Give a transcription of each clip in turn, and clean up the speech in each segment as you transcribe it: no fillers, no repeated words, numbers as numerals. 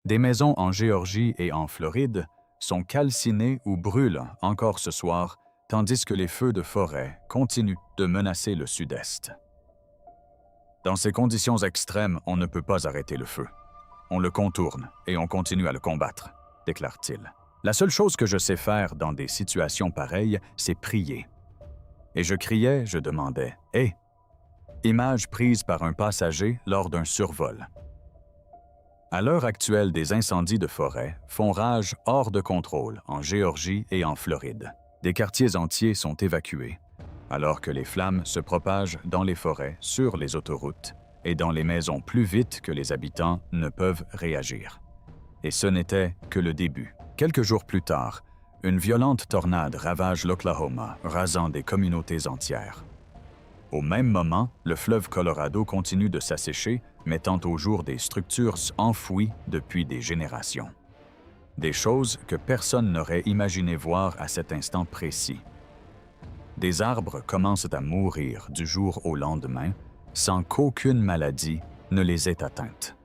Des maisons en Géorgie et en Floride sont calcinées ou brûlent encore ce soir, tandis que les feux de forêt continuent de menacer le sud-est. Dans ces conditions extrêmes, on ne peut pas arrêter le feu. On le contourne et on continue à le combattre, déclare-t-il. La seule chose que je sais faire dans des situations pareilles, c'est prier. Et je criais, je demandais « Hé !» Image prise par un passager lors d'un survol. À l'heure actuelle, des incendies de forêt font rage hors de contrôle en Géorgie et en Floride. Des quartiers entiers sont évacués, alors que les flammes se propagent dans les forêts, sur les autoroutes et dans les maisons plus vite que les habitants ne peuvent réagir. Et ce n'était que le début. Quelques jours plus tard, une violente tornade ravage l'Oklahoma, rasant des communautés entières. Au même moment, le fleuve Colorado continue de s'assécher, mettant au jour des structures enfouies depuis des générations. Des choses que personne n'aurait imaginé voir à cet instant précis. Des arbres commencent à mourir du jour au lendemain, sans qu'aucune maladie ne les ait atteintes.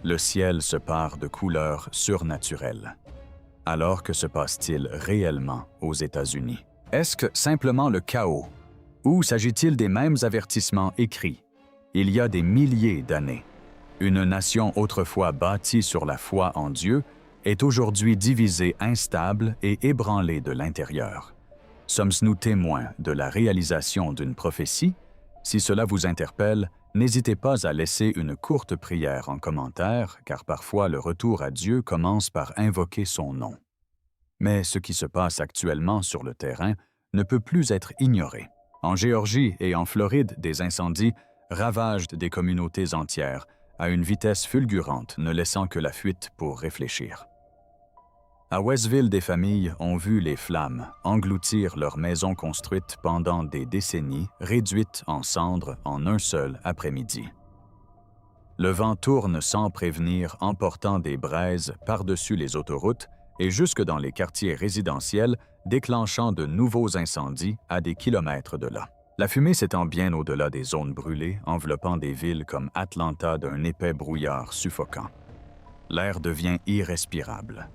Le ciel se pare de couleurs surnaturelles. Alors que se passe-t-il réellement aux États-Unis? Est-ce que simplement le chaos? Ou s'agit-il des mêmes avertissements écrits, il y a des milliers d'années? Une nation autrefois bâtie sur la foi en Dieu est aujourd'hui divisée, instable et ébranlée de l'intérieur. Sommes-nous témoins de la réalisation d'une prophétie? Si cela vous interpelle, n'hésitez pas à laisser une courte prière en commentaire, car parfois le retour à Dieu commence par invoquer son nom. Mais ce qui se passe actuellement sur le terrain ne peut plus être ignoré. En Géorgie et en Floride, des incendies ravagent des communautés entières à une vitesse fulgurante, ne laissant que la fuite pour réfléchir. À Westville, des familles ont vu les flammes engloutir leurs maisons construites pendant des décennies, réduites en cendres en un seul après-midi. Le vent tourne sans prévenir, emportant des braises par-dessus les autoroutes et jusque dans les quartiers résidentiels, déclenchant de nouveaux incendies à des kilomètres de là. La fumée s'étend bien au-delà des zones brûlées, enveloppant des villes comme Atlanta d'un épais brouillard suffocant. L'air devient irrespirable.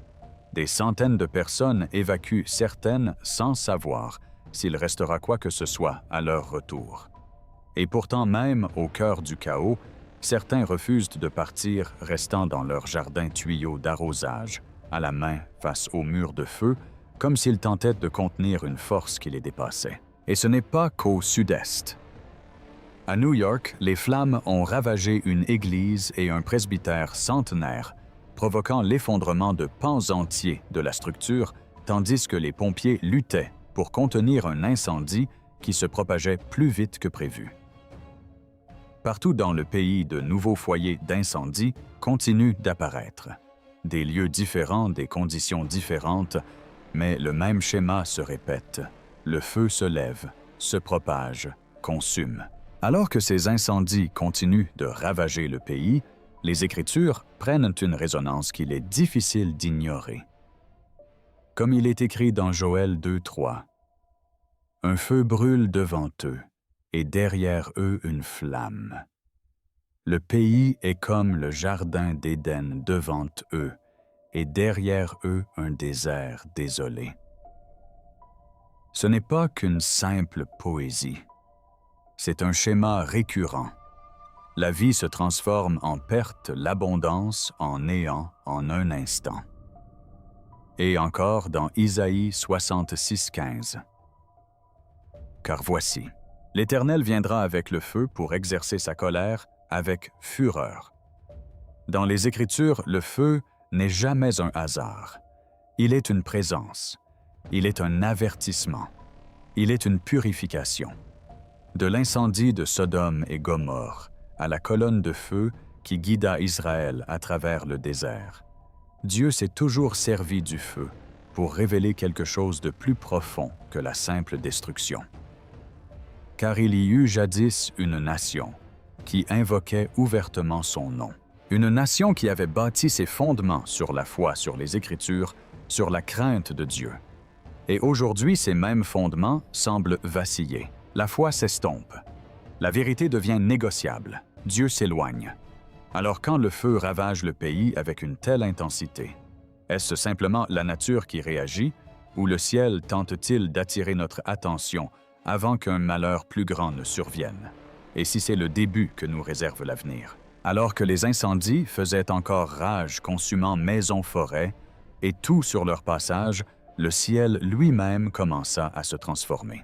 Des centaines de personnes évacuent certaines sans savoir s'il restera quoi que ce soit à leur retour. Et pourtant, même au cœur du chaos, certains refusent de partir, restant dans leur jardin tuyau d'arrosage, à la main face au mur de feu, comme s'ils tentaient de contenir une force qui les dépassait. Et ce n'est pas qu'au sud-est. À New York, les flammes ont ravagé une église et un presbytère centenaire, provoquant l'effondrement de pans entiers de la structure, tandis que les pompiers luttaient pour contenir un incendie qui se propageait plus vite que prévu. Partout dans le pays, de nouveaux foyers d'incendie continuent d'apparaître. Des lieux différents, des conditions différentes, mais le même schéma se répète. Le feu se lève, se propage, consume. Alors que ces incendies continuent de ravager le pays, les Écritures prennent une résonance qu'il est difficile d'ignorer. Comme il est écrit dans Joël 2:3, « Un feu brûle devant eux, et derrière eux une flamme. Le pays est comme le jardin d'Éden devant eux, et derrière eux un désert désolé. » Ce n'est pas qu'une simple poésie. C'est un schéma récurrent. La vie se transforme en perte, l'abondance en néant en un instant. Et encore dans Isaïe 66:15. Car voici, l'Éternel viendra avec le feu pour exercer sa colère avec fureur. Dans les Écritures, le feu n'est jamais un hasard. Il est une présence. Il est un avertissement. Il est une purification. De l'incendie de Sodome et Gomorrhe à la colonne de feu qui guida Israël à travers le désert, Dieu s'est toujours servi du feu pour révéler quelque chose de plus profond que la simple destruction. Car il y eut jadis une nation qui invoquait ouvertement son nom. Une nation qui avait bâti ses fondements sur la foi, sur les Écritures, sur la crainte de Dieu. Et aujourd'hui, ces mêmes fondements semblent vaciller. La foi s'estompe. La vérité devient négociable. Dieu s'éloigne. Alors quand le feu ravage le pays avec une telle intensité, est-ce simplement la nature qui réagit ou le ciel tente-t-il d'attirer notre attention avant qu'un malheur plus grand ne survienne? Et si c'est le début que nous réserve l'avenir? Alors que les incendies faisaient encore rage consumant maisons, forêts, et tout sur leur passage, le ciel lui-même commença à se transformer.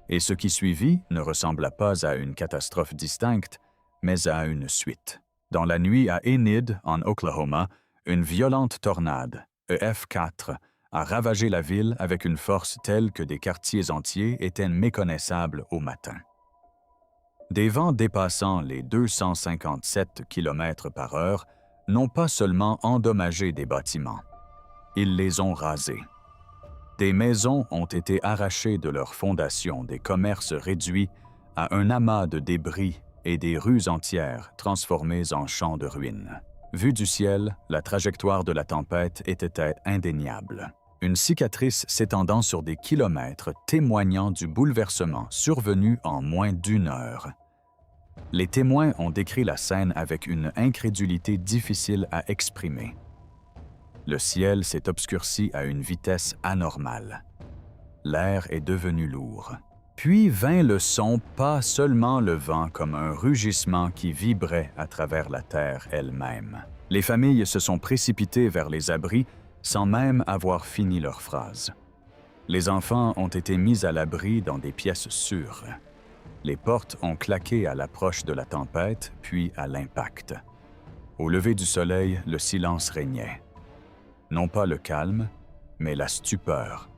Et ce qui suivit ne ressembla pas à une catastrophe distincte, mais à une suite. Dans la nuit à Enid, en Oklahoma, une violente tornade, EF4, a ravagé la ville avec une force telle que des quartiers entiers étaient méconnaissables au matin. Des vents dépassant les 257 km/h n'ont pas seulement endommagé des bâtiments, ils les ont rasés. Des maisons ont été arrachées de leurs fondations, des commerces réduits à un amas de débris et des rues entières transformées en champs de ruines. Vue du ciel, la trajectoire de la tempête était indéniable. Une cicatrice s'étendant sur des kilomètres témoignant du bouleversement survenu en moins d'1 heure. Les témoins ont décrit la scène avec une incrédulité difficile à exprimer. Le ciel s'est obscurci à une vitesse anormale. L'air est devenu lourd. Puis vint le son, pas seulement le vent, comme un rugissement qui vibrait à travers la terre elle-même. Les familles se sont précipitées vers les abris sans même avoir fini leur phrase. Les enfants ont été mis à l'abri dans des pièces sûres. Les portes ont claqué à l'approche de la tempête, puis à l'impact. Au lever du soleil, le silence régnait. Non pas le calme, mais la stupeur.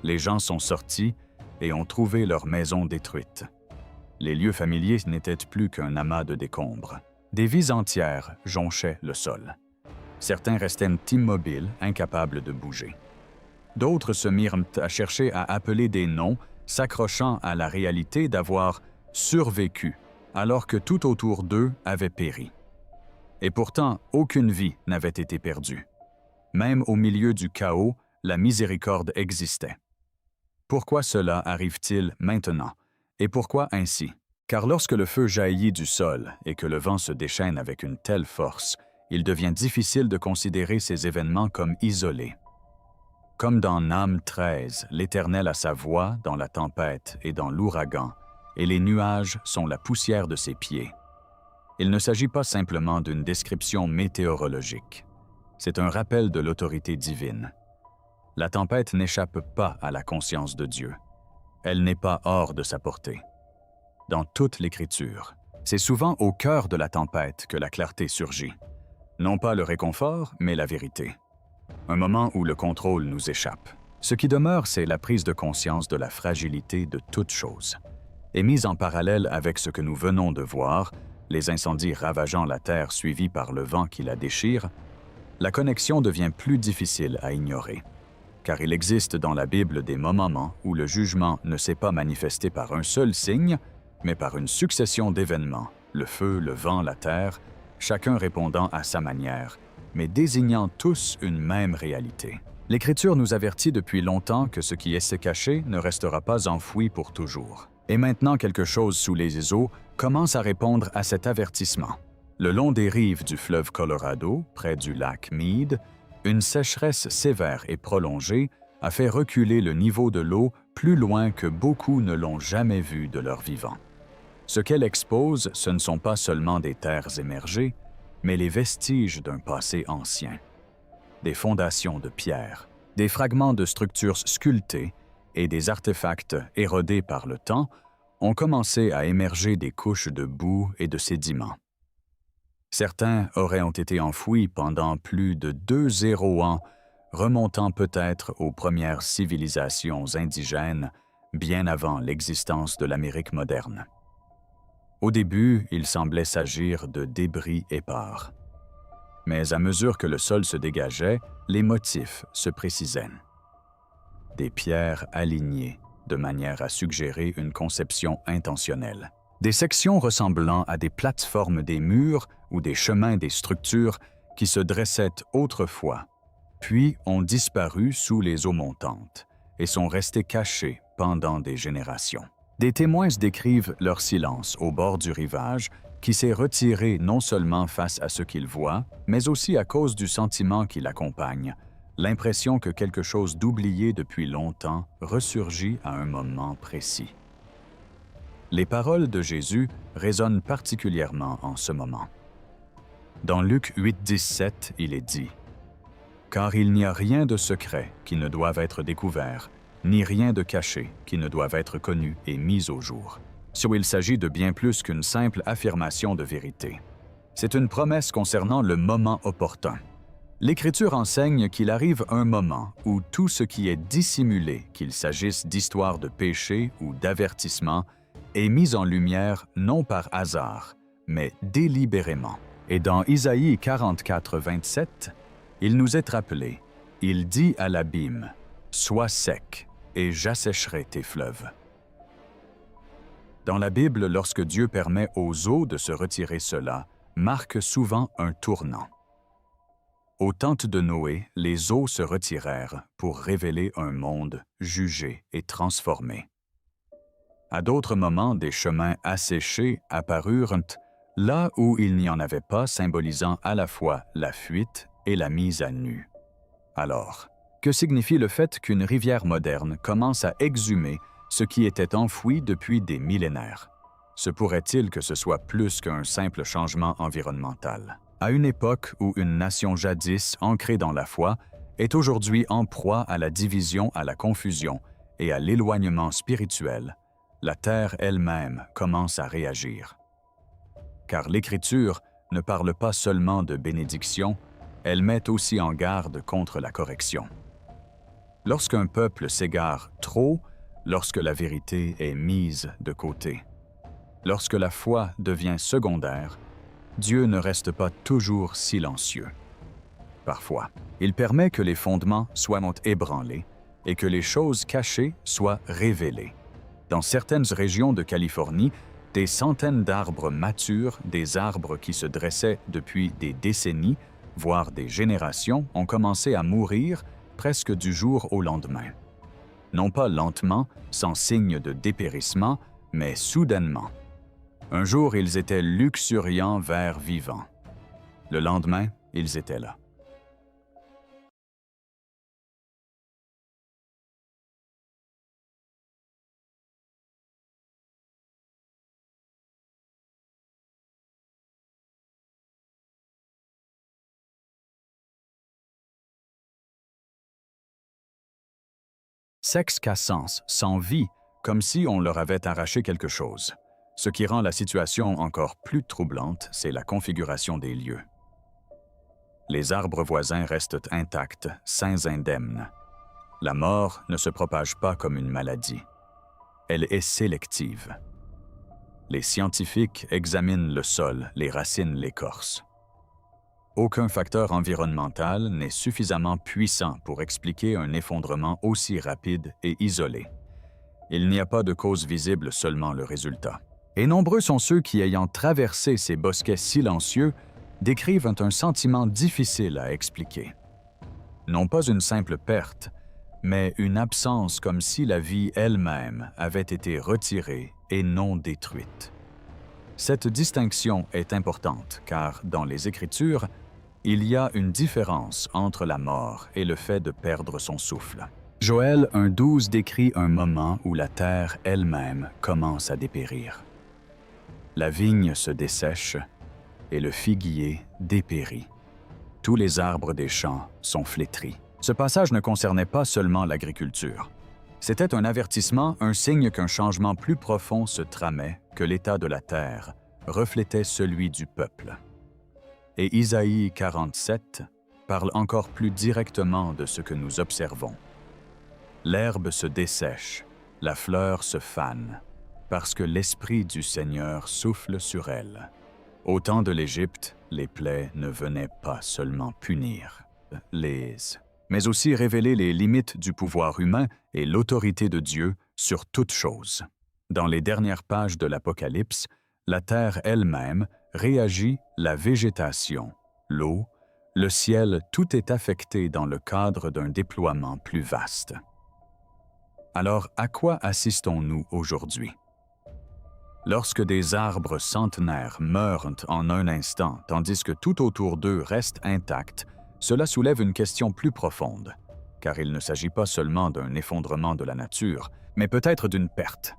Les gens sont sortis et ont trouvé leur maison détruite. Les lieux familiers n'étaient plus qu'un amas de décombres. Des vies entières jonchaient le sol. Certains restaient immobiles, incapables de bouger. D'autres se mirent à chercher à appeler des noms, s'accrochant à la réalité d'avoir survécu, alors que tout autour d'eux avait péri. Et pourtant, aucune vie n'avait été perdue. Même au milieu du chaos, la miséricorde existait. Pourquoi cela arrive-t-il maintenant? Et pourquoi ainsi? Car lorsque le feu jaillit du sol et que le vent se déchaîne avec une telle force, il devient difficile de considérer ces événements comme isolés. Comme dans Nahum 13, l'Éternel a sa voix dans la tempête et dans l'ouragan, et les nuages sont la poussière de ses pieds. Il ne s'agit pas simplement d'une description météorologique. C'est un rappel de l'autorité divine. La tempête n'échappe pas à la conscience de Dieu. Elle n'est pas hors de sa portée. Dans toute l'Écriture, c'est souvent au cœur de la tempête que la clarté surgit. Non pas le réconfort, mais la vérité. Un moment où le contrôle nous échappe. Ce qui demeure, c'est la prise de conscience de la fragilité de toute chose. Et mise en parallèle avec ce que nous venons de voir, les incendies ravageant la terre suivis par le vent qui la déchire, la connexion devient plus difficile à ignorer. Car il existe dans la Bible des moments où le jugement ne s'est pas manifesté par un seul signe, mais par une succession d'événements, le feu, le vent, la terre, chacun répondant à sa manière, mais désignant tous une même réalité. L'Écriture nous avertit depuis longtemps que ce qui est caché ne restera pas enfoui pour toujours. Et maintenant, quelque chose sous les eaux commence à répondre à cet avertissement. Le long des rives du fleuve Colorado, près du lac Mead, une sécheresse sévère et prolongée a fait reculer le niveau de l'eau plus loin que beaucoup ne l'ont jamais vu de leur vivant. Ce qu'elle expose, ce ne sont pas seulement des terres émergées, mais les vestiges d'un passé ancien. Des fondations de pierre, des fragments de structures sculptées et des artefacts érodés par le temps ont commencé à émerger des couches de boue et de sédiments. Certains ont été enfouis pendant plus de 2 ans, remontant peut-être aux premières civilisations indigènes, bien avant l'existence de l'Amérique moderne. Au début, il semblait s'agir de débris épars. Mais à mesure que le sol se dégageait, les motifs se précisaient. Des pierres alignées, de manière à suggérer une conception intentionnelle. Des sections ressemblant à des plateformes des murs ou des chemins des structures qui se dressaient autrefois, puis ont disparu sous les eaux montantes et sont restés cachés pendant des générations. Des témoins décrivent leur silence au bord du rivage qui s'est retiré non seulement face à ce qu'il voit, mais aussi à cause du sentiment qui l'accompagne, l'impression que quelque chose d'oublié depuis longtemps ressurgit à un moment précis. Les paroles de Jésus résonnent particulièrement en ce moment. Dans Luc 8,17, il est dit « Car il n'y a rien de secret qui ne doive être découvert, ni rien de caché qui ne doive être connu et mis au jour. » Il s'agit de bien plus qu'une simple affirmation de vérité. C'est une promesse concernant le moment opportun. L'Écriture enseigne qu'il arrive un moment où tout ce qui est dissimulé, qu'il s'agisse d'histoires de péché ou d'avertissement, est mis en lumière non par hasard, mais délibérément. Et dans Isaïe 44, 27, il nous est rappelé, il dit à l'abîme, « Sois sec, et j'assécherai tes fleuves. » Dans la Bible, lorsque Dieu permet aux eaux de se retirer cela, marque souvent un tournant. Aux tentes de Noé, les eaux se retirèrent pour révéler un monde jugé et transformé. À d'autres moments, des chemins asséchés apparurent là où il n'y en avait pas, symbolisant à la fois la fuite et la mise à nu. Alors, que signifie le fait qu'une rivière moderne commence à exhumer ce qui était enfoui depuis des millénaires? Se pourrait-il que ce soit plus qu'un simple changement environnemental? À une époque où une nation jadis ancrée dans la foi est aujourd'hui en proie à la division, à la confusion et à l'éloignement spirituel, la terre elle-même commence à réagir. Car l'Écriture ne parle pas seulement de bénédiction, elle met aussi en garde contre la correction. Lorsqu'un peuple s'égare trop, lorsque la vérité est mise de côté, lorsque la foi devient secondaire, Dieu ne reste pas toujours silencieux. Parfois, il permet que les fondements soient ébranlés et que les choses cachées soient révélées. Dans certaines régions de Californie, des centaines d'arbres matures, des arbres qui se dressaient depuis des décennies, voire des générations, ont commencé à mourir presque du jour au lendemain. Non pas lentement, sans signe de dépérissement, mais soudainement. Un jour, ils étaient luxuriants vers vivants. Le lendemain, ils étaient là. Sexe cassance, sans vie, comme si on leur avait arraché quelque chose. Ce qui rend la situation encore plus troublante, c'est la configuration des lieux. Les arbres voisins restent intacts, sains indemnes. La mort ne se propage pas comme une maladie. Elle est sélective. Les scientifiques examinent le sol, les racines, l'écorce. Aucun facteur environnemental n'est suffisamment puissant pour expliquer un effondrement aussi rapide et isolé. Il n'y a pas de cause visible, seulement le résultat. Et nombreux sont ceux qui, ayant traversé ces bosquets silencieux, décrivent un sentiment difficile à expliquer. Non pas une simple perte, mais une absence comme si la vie elle-même avait été retirée et non détruite. Cette distinction est importante car, dans les Écritures, il y a une différence entre la mort et le fait de perdre son souffle. Joël 1,12 décrit un moment où la terre elle-même commence à dépérir. La vigne se dessèche et le figuier dépérit. Tous les arbres des champs sont flétris. Ce passage ne concernait pas seulement l'agriculture. C'était un avertissement, un signe qu'un changement plus profond se tramait, que l'état de la terre reflétait celui du peuple. Et Isaïe 47 parle encore plus directement de ce que nous observons. L'herbe se dessèche, la fleur se fane, parce que l'Esprit du Seigneur souffle sur elle. Au temps de l'Égypte, les plaies ne venaient pas seulement punir, mais aussi révéler les limites du pouvoir humain et l'autorité de Dieu sur toute chose. Dans les dernières pages de l'Apocalypse, la terre elle-même réagit, la végétation, l'eau, le ciel, tout est affecté dans le cadre d'un déploiement plus vaste. Alors, à quoi assistons-nous aujourd'hui? Lorsque des arbres centenaires meurent en un instant, tandis que tout autour d'eux reste intact, cela soulève une question plus profonde, car il ne s'agit pas seulement d'un effondrement de la nature, mais peut-être d'une perte.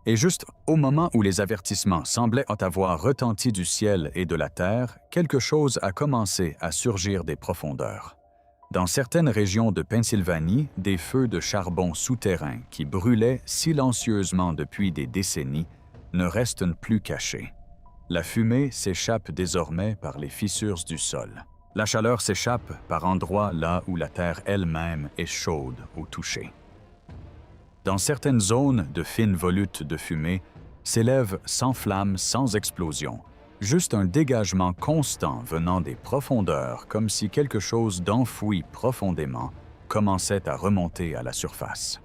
Et juste au moment où les avertissements semblaient avoir retenti du ciel et de la terre, quelque chose a commencé à surgir des profondeurs. Dans certaines régions de Pennsylvanie, des feux de charbon souterrains qui brûlaient silencieusement depuis des décennies ne restent plus cachés. La fumée s'échappe désormais par les fissures du sol. La chaleur s'échappe par endroits là où la terre elle-même est chaude au toucher. Dans certaines zones de fines volutes de fumée s'élèvent sans flamme, sans explosion, juste un dégagement constant venant des profondeurs, comme si quelque chose d'enfoui profondément commençait à remonter à la surface.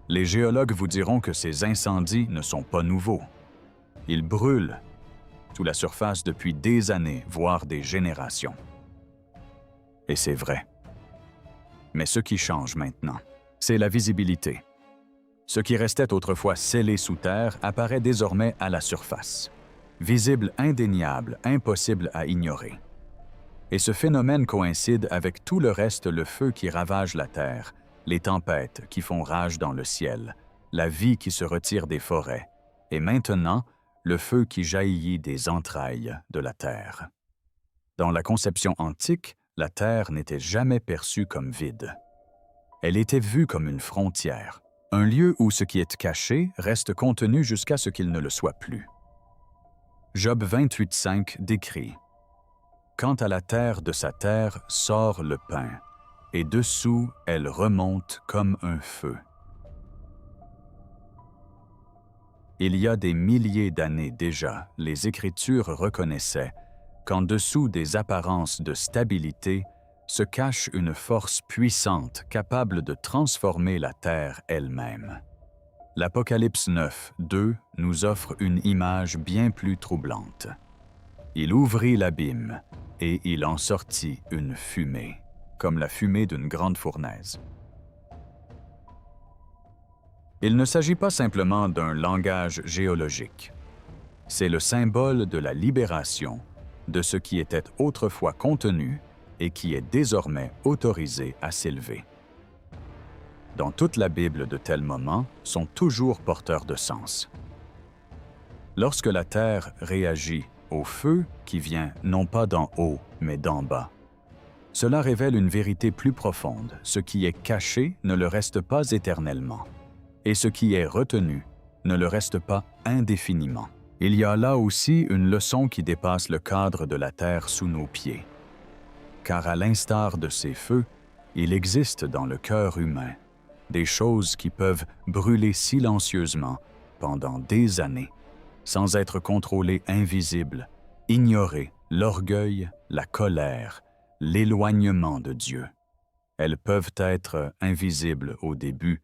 Les géologues vous diront que ces incendies ne sont pas nouveaux. Ils brûlent sous la surface depuis des années, voire des générations. Et c'est vrai. Mais ce qui change maintenant, c'est la visibilité. Ce qui restait autrefois scellé sous terre apparaît désormais à la surface. Visible, indéniable, impossible à ignorer. Et ce phénomène coïncide avec tout le reste, le feu qui ravage la terre, les tempêtes qui font rage dans le ciel, la vie qui se retire des forêts, et maintenant, le feu qui jaillit des entrailles de la terre. Dans la conception antique, la terre n'était jamais perçue comme vide. Elle était vue comme une frontière, un lieu où ce qui est caché reste contenu jusqu'à ce qu'il ne le soit plus. Job 28,5 décrit « Quant à la terre de sa terre sort le pain, et dessous elle remonte comme un feu. » Il y a des milliers d'années déjà, les Écritures reconnaissaient qu'en dessous des apparences de stabilité se cache une force puissante capable de transformer la terre elle-même. L'Apocalypse 9, 2 nous offre une image bien plus troublante. Il ouvrit l'abîme, et il en sortit une fumée, comme la fumée d'une grande fournaise. Il ne s'agit pas simplement d'un langage géologique. C'est le symbole de la libération de ce qui était autrefois contenu et qui est désormais autorisé à s'élever. Dans toute la Bible, de tels moments sont toujours porteurs de sens. Lorsque la terre réagit au feu qui vient non pas d'en haut, mais d'en bas, cela révèle une vérité plus profonde. Ce qui est caché ne le reste pas éternellement, et ce qui est retenu ne le reste pas indéfiniment. Il y a là aussi une leçon qui dépasse le cadre de la terre sous nos pieds. Car à l'instar de ces feux, il existe dans le cœur humain des choses qui peuvent brûler silencieusement pendant des années, sans être contrôlées, invisibles, ignorer l'orgueil, la colère, l'éloignement de Dieu. Elles peuvent être invisibles au début,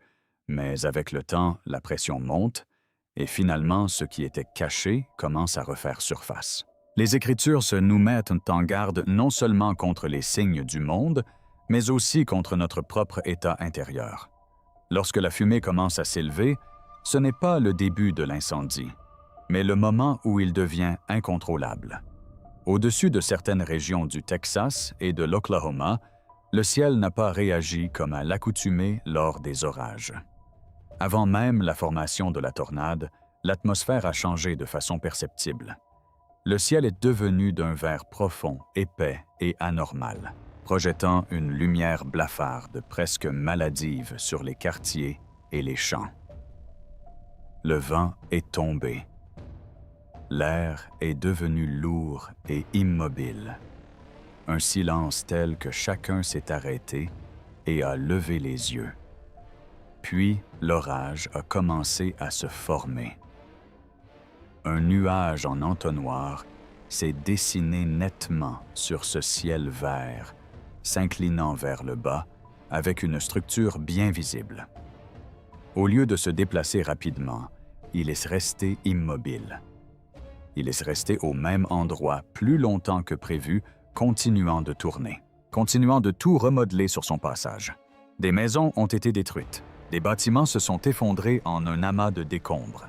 mais avec le temps, la pression monte et finalement, ce qui était caché commence à refaire surface. Les Écritures nous mettent en garde non seulement contre les signes du monde, mais aussi contre notre propre état intérieur. Lorsque la fumée commence à s'élever, ce n'est pas le début de l'incendie, mais le moment où il devient incontrôlable. Au-dessus de certaines régions du Texas et de l'Oklahoma, le ciel n'a pas réagi comme à l'accoutumée lors des orages. Avant même la formation de la tornade, l'atmosphère a changé de façon perceptible. Le ciel est devenu d'un vert profond, épais et anormal, projetant une lumière blafarde, presque maladive sur les quartiers et les champs. Le vent est tombé. L'air est devenu lourd et immobile. Un silence tel que chacun s'est arrêté et a levé les yeux. Puis l'orage a commencé à se former. Un nuage en entonnoir s'est dessiné nettement sur ce ciel vert, s'inclinant vers le bas, avec une structure bien visible. Au lieu de se déplacer rapidement, il est resté immobile. Il est resté au même endroit plus longtemps que prévu, continuant de tourner, continuant de tout remodeler sur son passage. Des maisons ont été détruites, des bâtiments se sont effondrés en un amas de décombres.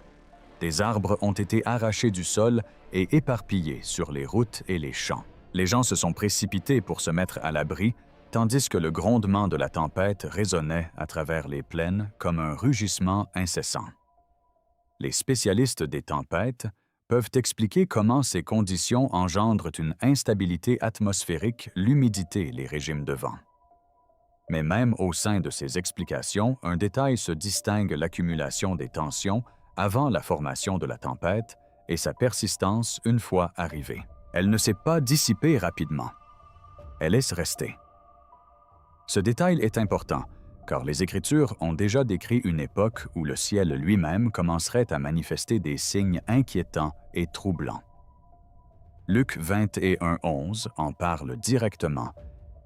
Des arbres ont été arrachés du sol et éparpillés sur les routes et les champs. Les gens se sont précipités pour se mettre à l'abri, tandis que le grondement de la tempête résonnait à travers les plaines comme un rugissement incessant. Les spécialistes des tempêtes peuvent expliquer comment ces conditions engendrent une instabilité atmosphérique, l'humidité, les régimes de vent. Mais même au sein de ces explications, un détail se distingue: l'accumulation des tensions avant la formation de la tempête et sa persistance une fois arrivée. Elle ne s'est pas dissipée rapidement. Elle laisse rester. Ce détail est important, car les Écritures ont déjà décrit une époque où le ciel lui-même commencerait à manifester des signes inquiétants et troublants. Luc 21:11 en parle directement,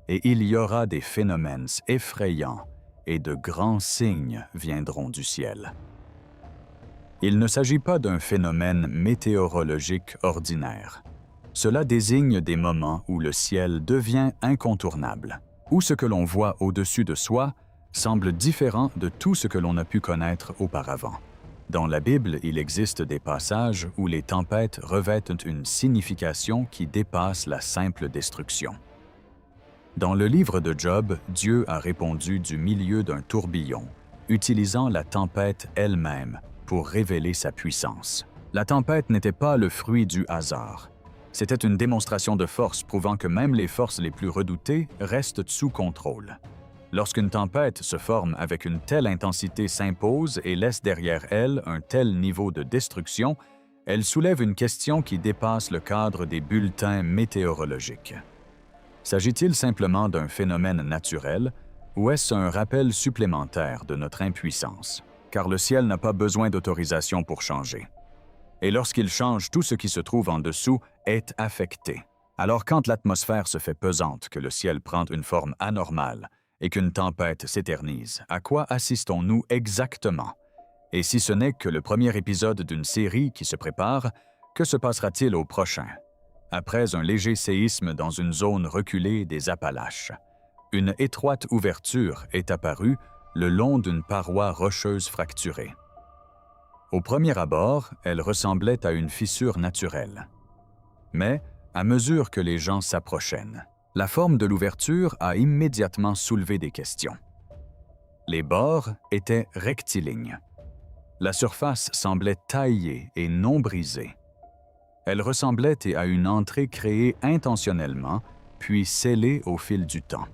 et il y aura des phénomènes effrayants et de grands signes viendront du ciel. Il ne s'agit pas d'un phénomène météorologique ordinaire. Cela désigne des moments où le ciel devient incontournable, où ce que l'on voit au-dessus de soi semble différent de tout ce que l'on a pu connaître auparavant. Dans la Bible, il existe des passages où les tempêtes revêtent une signification qui dépasse la simple destruction. Dans le livre de Job, Dieu a répondu du milieu d'un tourbillon, utilisant la tempête elle-même pour révéler sa puissance. La tempête n'était pas le fruit du hasard. C'était une démonstration de force prouvant que même les forces les plus redoutées restent sous contrôle. Lorsqu'une tempête se forme avec une telle intensité, s'impose et laisse derrière elle un tel niveau de destruction, elle soulève une question qui dépasse le cadre des bulletins météorologiques. S'agit-il simplement d'un phénomène naturel ou est-ce un rappel supplémentaire de notre impuissance? Car le ciel n'a pas besoin d'autorisation pour changer. Et lorsqu'il change, tout ce qui se trouve en dessous est affecté. Alors quand l'atmosphère se fait pesante, que le ciel prend une forme anormale et qu'une tempête s'éternise, à quoi assistons-nous exactement? Et si ce n'est que le premier épisode d'une série qui se prépare, que se passera-t-il au prochain? Après un léger séisme dans une zone reculée des Appalaches, une étroite ouverture est apparue le long d'une paroi rocheuse fracturée. Au premier abord, elle ressemblait à une fissure naturelle. Mais, à mesure que les gens s'approchaient, la forme de l'ouverture a immédiatement soulevé des questions. Les bords étaient rectilignes. La surface semblait taillée et non brisée. Elle ressemblait à une entrée créée intentionnellement, puis scellée au fil du temps.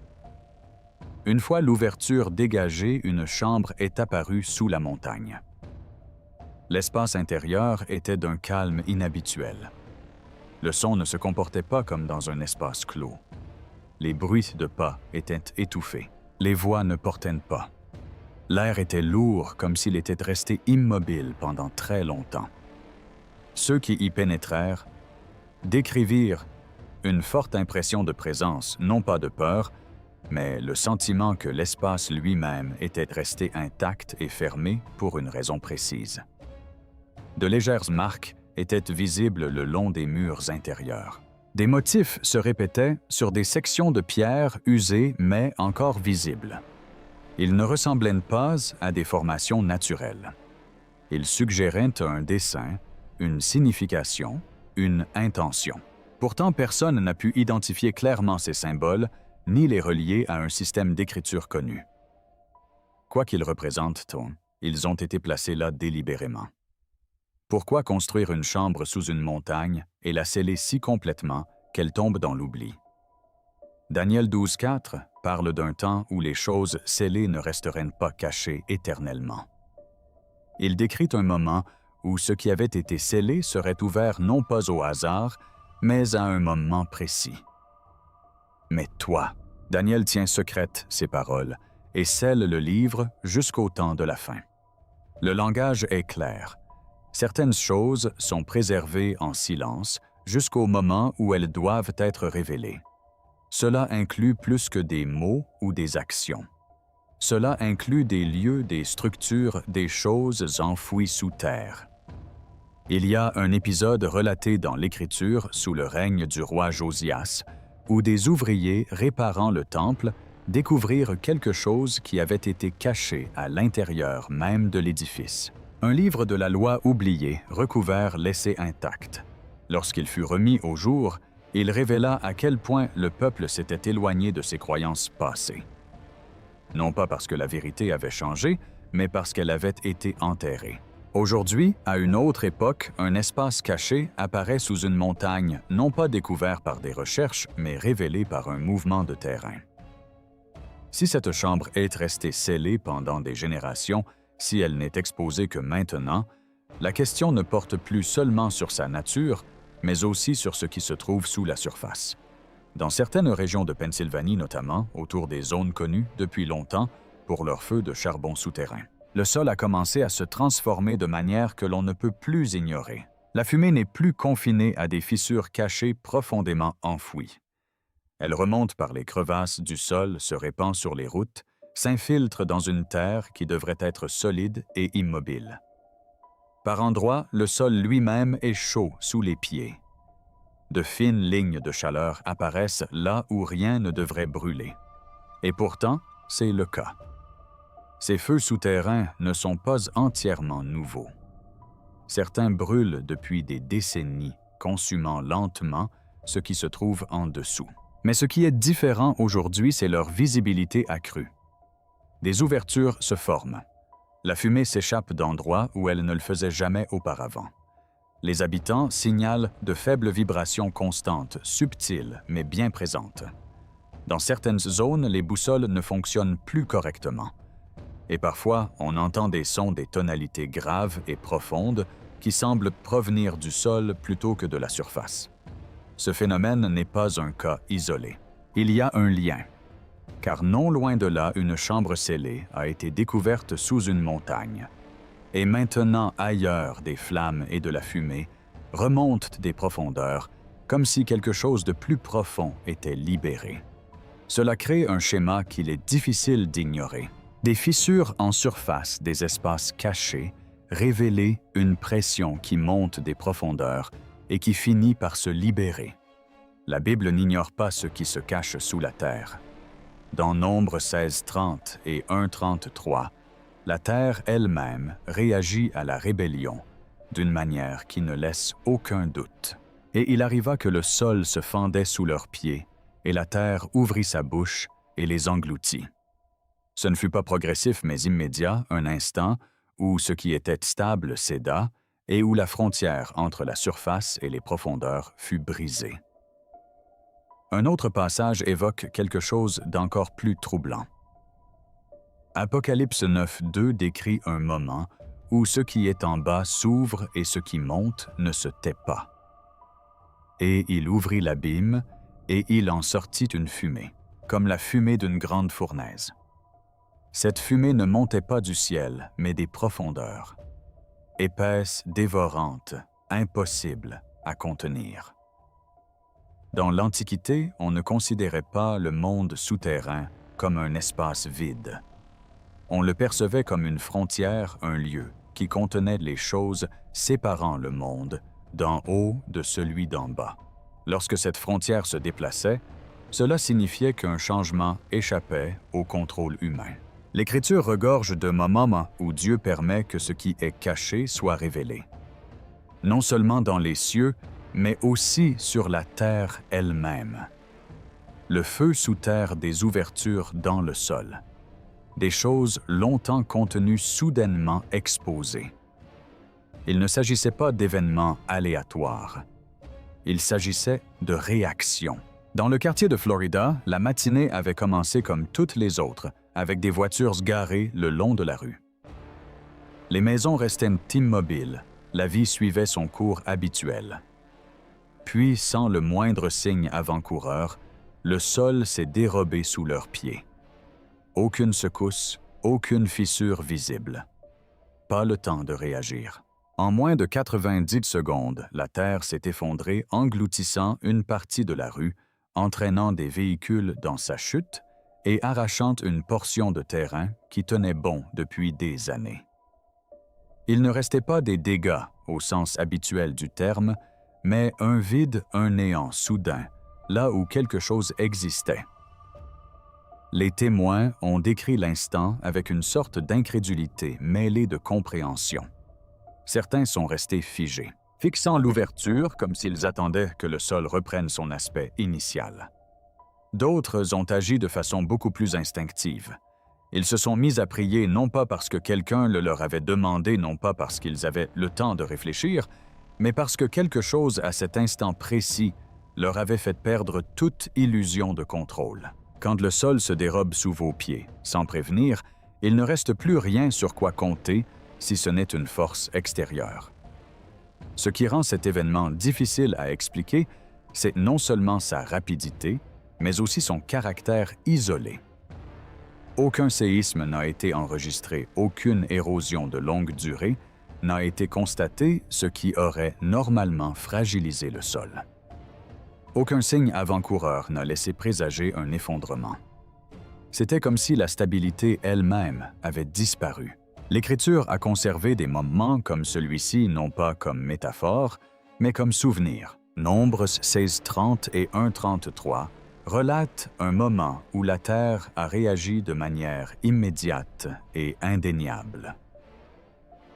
Une fois l'ouverture dégagée, une chambre est apparue sous la montagne. L'espace intérieur était d'un calme inhabituel. Le son ne se comportait pas comme dans un espace clos. Les bruits de pas étaient étouffés. Les voix ne portaient pas. L'air était lourd, comme s'il était resté immobile pendant très longtemps. Ceux qui y pénétrèrent décrivirent une forte impression de présence, non pas de peur, mais le sentiment que l'espace lui-même était resté intact et fermé pour une raison précise. De légères marques étaient visibles le long des murs intérieurs. Des motifs se répétaient sur des sections de pierre usées mais encore visibles. Ils ne ressemblaient pas à des formations naturelles. Ils suggéraient un dessin, une signification, une intention. Pourtant, personne n'a pu identifier clairement ces symboles ni les relier à un système d'écriture connu. Quoi qu'ils représentent, ils ont été placés là délibérément. Pourquoi construire une chambre sous une montagne et la sceller si complètement qu'elle tombe dans l'oubli? Daniel 12:4 parle d'un temps où les choses scellées ne resteraient pas cachées éternellement. Il décrit un moment où ce qui avait été scellé serait ouvert non pas au hasard, mais à un moment précis. Mais toi, Daniel tient secrètes ces paroles et scelle le livre jusqu'au temps de la fin. Le langage est clair. Certaines choses sont préservées en silence jusqu'au moment où elles doivent être révélées. Cela inclut plus que des mots ou des actions. Cela inclut des lieux, des structures, des choses enfouies sous terre. Il y a un épisode relaté dans l'Écriture sous le règne du roi Josias, où des ouvriers réparant le temple découvrirent quelque chose qui avait été caché à l'intérieur même de l'édifice. Un livre de la loi oublié, recouvert, laissé intact. Lorsqu'il fut remis au jour, il révéla à quel point le peuple s'était éloigné de ses croyances passées. Non pas parce que la vérité avait changé, mais parce qu'elle avait été enterrée. Aujourd'hui, à une autre époque, un espace caché apparaît sous une montagne, non pas découvert par des recherches, mais révélé par un mouvement de terrain. Si cette chambre est restée scellée pendant des générations, si elle n'est exposée que maintenant, la question ne porte plus seulement sur sa nature, mais aussi sur ce qui se trouve sous la surface. Dans certaines régions de Pennsylvanie notamment, autour des zones connues depuis longtemps pour leurs feux de charbon souterrain, le sol a commencé à se transformer de manière que l'on ne peut plus ignorer. La fumée n'est plus confinée à des fissures cachées profondément enfouies. Elle remonte par les crevasses du sol, se répand sur les routes, s'infiltre dans une terre qui devrait être solide et immobile. Par endroits, le sol lui-même est chaud sous les pieds. De fines lignes de chaleur apparaissent là où rien ne devrait brûler. Et pourtant, c'est le cas. Ces feux souterrains ne sont pas entièrement nouveaux. Certains brûlent depuis des décennies, consumant lentement ce qui se trouve en dessous. Mais ce qui est différent aujourd'hui, c'est leur visibilité accrue. Des ouvertures se forment. La fumée s'échappe d'endroits où elle ne le faisait jamais auparavant. Les habitants signalent de faibles vibrations constantes, subtiles, mais bien présentes. Dans certaines zones, les boussoles ne fonctionnent plus correctement. Et parfois, on entend des sons des tonalités graves et profondes qui semblent provenir du sol plutôt que de la surface. Ce phénomène n'est pas un cas isolé. Il y a un lien. Car non loin de là, une chambre scellée a été découverte sous une montagne. Et maintenant, ailleurs, des flammes et de la fumée remontent des profondeurs, comme si quelque chose de plus profond était libéré. Cela crée un schéma qu'il est difficile d'ignorer. Des fissures en surface des espaces cachés, révéler une pression qui monte des profondeurs et qui finit par se libérer. La Bible n'ignore pas ce qui se cache sous la terre. Dans Nombre 16:30 et 1:33, la terre elle-même réagit à la rébellion d'une manière qui ne laisse aucun doute. Et il arriva que le sol se fendait sous leurs pieds, et la terre ouvrit sa bouche et les engloutit. Ce ne fut pas progressif mais immédiat, un instant, où ce qui était stable céda et où la frontière entre la surface et les profondeurs fut brisée. Un autre passage évoque quelque chose d'encore plus troublant. Apocalypse 9:2 décrit un moment où ce qui est en bas s'ouvre et ce qui monte ne se tait pas. Et il ouvrit l'abîme, et il en sortit une fumée, comme la fumée d'une grande fournaise. Cette fumée ne montait pas du ciel, mais des profondeurs. Épaisse, dévorante, impossible à contenir. Dans l'Antiquité, on ne considérait pas le monde souterrain comme un espace vide. On le percevait comme une frontière, un lieu, qui contenait les choses séparant le monde d'en haut de celui d'en bas. Lorsque cette frontière se déplaçait, cela signifiait qu'un changement échappait au contrôle humain. L'Écriture regorge de moments où Dieu permet que ce qui est caché soit révélé. Non seulement dans les cieux, mais aussi sur la terre elle-même. Le feu sous terre des ouvertures dans le sol. Des choses longtemps contenues soudainement exposées. Il ne s'agissait pas d'événements aléatoires. Il s'agissait de réactions. Dans le quartier de Florida, la matinée avait commencé comme toutes les autres, avec des voitures garées le long de la rue. Les maisons restaient immobiles, la vie suivait son cours habituel. Puis, sans le moindre signe avant-coureur, le sol s'est dérobé sous leurs pieds. Aucune secousse, aucune fissure visible. Pas le temps de réagir. En moins de 90 secondes, la terre s'est effondrée, engloutissant une partie de la rue, entraînant des véhicules dans sa chute et arrachant une portion de terrain qui tenait bon depuis des années. Il ne restait pas des dégâts au sens habituel du terme, mais un vide, un néant soudain, là où quelque chose existait. Les témoins ont décrit l'instant avec une sorte d'incrédulité mêlée de compréhension. Certains sont restés figés, fixant l'ouverture comme s'ils attendaient que le sol reprenne son aspect initial. D'autres ont agi de façon beaucoup plus instinctive. Ils se sont mis à prier non pas parce que quelqu'un le leur avait demandé, non pas parce qu'ils avaient le temps de réfléchir, mais parce que quelque chose à cet instant précis leur avait fait perdre toute illusion de contrôle. Quand le sol se dérobe sous vos pieds, sans prévenir, il ne reste plus rien sur quoi compter si ce n'est une force extérieure. Ce qui rend cet événement difficile à expliquer, c'est non seulement sa rapidité, mais aussi son caractère isolé. Aucun séisme n'a été enregistré, aucune érosion de longue durée n'a été constatée, ce qui aurait normalement fragilisé le sol. Aucun signe avant-coureur n'a laissé présager un effondrement. C'était comme si la stabilité elle-même avait disparu. L'Écriture a conservé des moments comme celui-ci non pas comme métaphore, mais comme souvenir. Nombres 16:30 et 1:33 relatent un moment où la terre a réagi de manière immédiate et indéniable.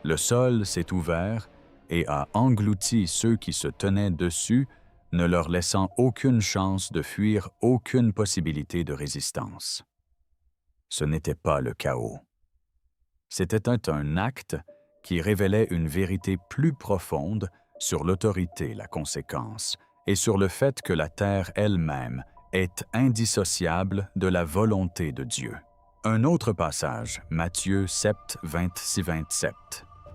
Le sol s'est ouvert et a englouti ceux qui se tenaient dessus, ne leur laissant aucune chance de fuir, aucune possibilité de résistance. Ce n'était pas le chaos. C'était un acte qui révélait une vérité plus profonde sur l'autorité, la conséquence, et sur le fait que la terre elle-même est indissociable de la volonté de Dieu. Un autre passage, Matthieu 7, 26-27,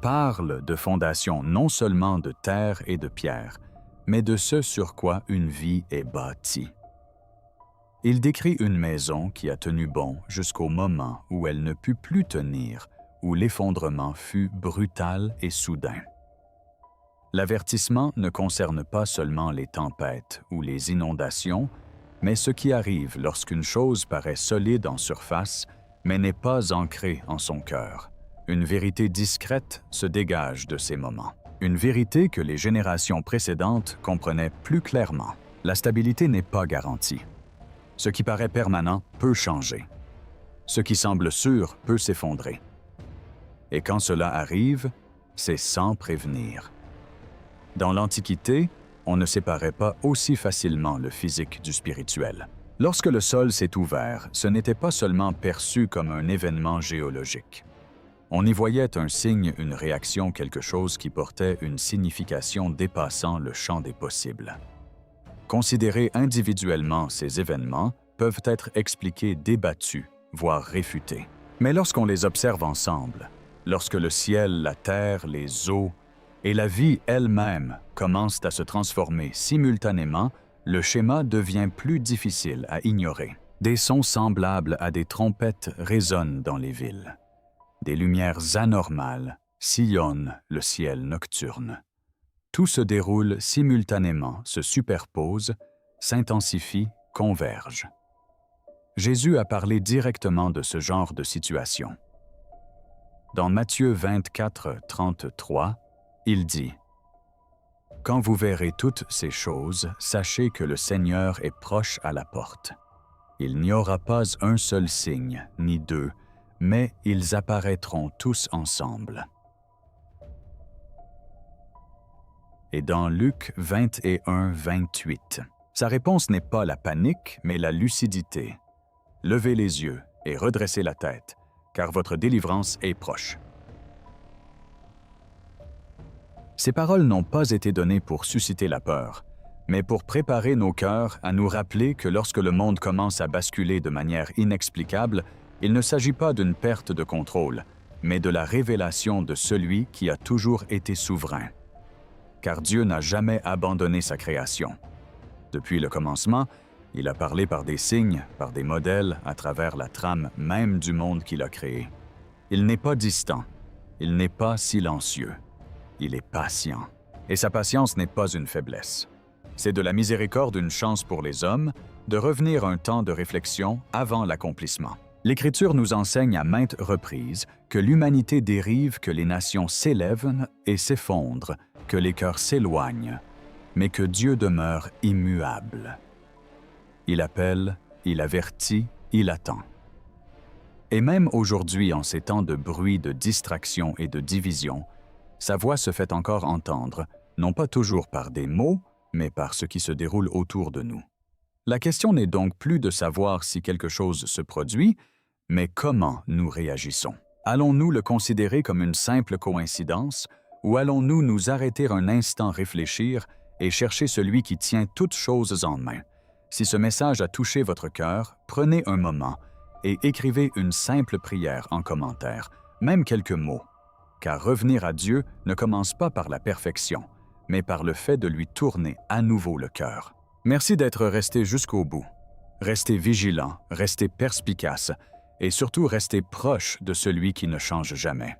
parle de fondation non seulement de terre et de pierre, mais de ce sur quoi une vie est bâtie. Il décrit une maison qui a tenu bon jusqu'au moment où elle ne put plus tenir, où l'effondrement fut brutal et soudain. L'avertissement ne concerne pas seulement les tempêtes ou les inondations, mais ce qui arrive lorsqu'une chose paraît solide en surface, mais n'est pas ancrée en son cœur. Une vérité discrète se dégage de ces moments. Une vérité que les générations précédentes comprenaient plus clairement. La stabilité n'est pas garantie. Ce qui paraît permanent peut changer. Ce qui semble sûr peut s'effondrer. Et quand cela arrive, c'est sans prévenir. Dans l'Antiquité, on ne séparait pas aussi facilement le physique du spirituel. Lorsque le sol s'est ouvert, ce n'était pas seulement perçu comme un événement géologique. On y voyait un signe, une réaction, quelque chose qui portait une signification dépassant le champ des possibles. Considérés individuellement, ces événements peuvent être expliqués, débattus, voire réfutés. Mais lorsqu'on les observe ensemble, lorsque le ciel, la terre, les eaux et la vie elle-même commencent à se transformer simultanément, le schéma devient plus difficile à ignorer. Des sons semblables à des trompettes résonnent dans les villes. Des lumières anormales sillonnent le ciel nocturne. Tout se déroule simultanément, se superpose, s'intensifie, converge. Jésus a parlé directement de ce genre de situation. Dans Matthieu 24, 33, il dit « Quand vous verrez toutes ces choses, sachez que le Seigneur est proche à la porte. Il n'y aura pas un seul signe, ni deux, mais ils apparaîtront tous ensemble. » Et dans Luc 21, 28, sa réponse n'est pas la panique, mais la lucidité. « Levez les yeux et redressez la tête, car votre délivrance est proche. » Ces paroles n'ont pas été données pour susciter la peur, mais pour préparer nos cœurs à nous rappeler que lorsque le monde commence à basculer de manière inexplicable, il ne s'agit pas d'une perte de contrôle, mais de la révélation de celui qui a toujours été souverain. Car Dieu n'a jamais abandonné sa création. Depuis le commencement, il a parlé par des signes, par des modèles, à travers la trame même du monde qu'il a créé. Il n'est pas distant, il n'est pas silencieux, il est patient. Et sa patience n'est pas une faiblesse. C'est de la miséricorde, une chance pour les hommes, de revenir un temps de réflexion avant l'accomplissement. L'Écriture nous enseigne à maintes reprises que l'humanité dérive, que les nations s'élèvent et s'effondrent, que les cœurs s'éloignent, mais que Dieu demeure immuable. Il appelle, il avertit, il attend. Et même aujourd'hui, en ces temps de bruit, de distraction et de division, Sa voix se fait encore entendre, non pas toujours par des mots, mais par ce qui se déroule autour de nous. La question n'est donc plus de savoir si quelque chose se produit, mais comment nous réagissons. Allons-nous le considérer comme une simple coïncidence ou allons-nous nous arrêter un instant réfléchir et chercher celui qui tient toutes choses en main? Si ce message a touché votre cœur, prenez un moment et écrivez une simple prière en commentaire, même quelques mots. Car revenir à Dieu ne commence pas par la perfection, mais par le fait de lui tourner à nouveau le cœur. Merci d'être resté jusqu'au bout. Restez vigilant, restez perspicace et surtout restez proche de celui qui ne change jamais.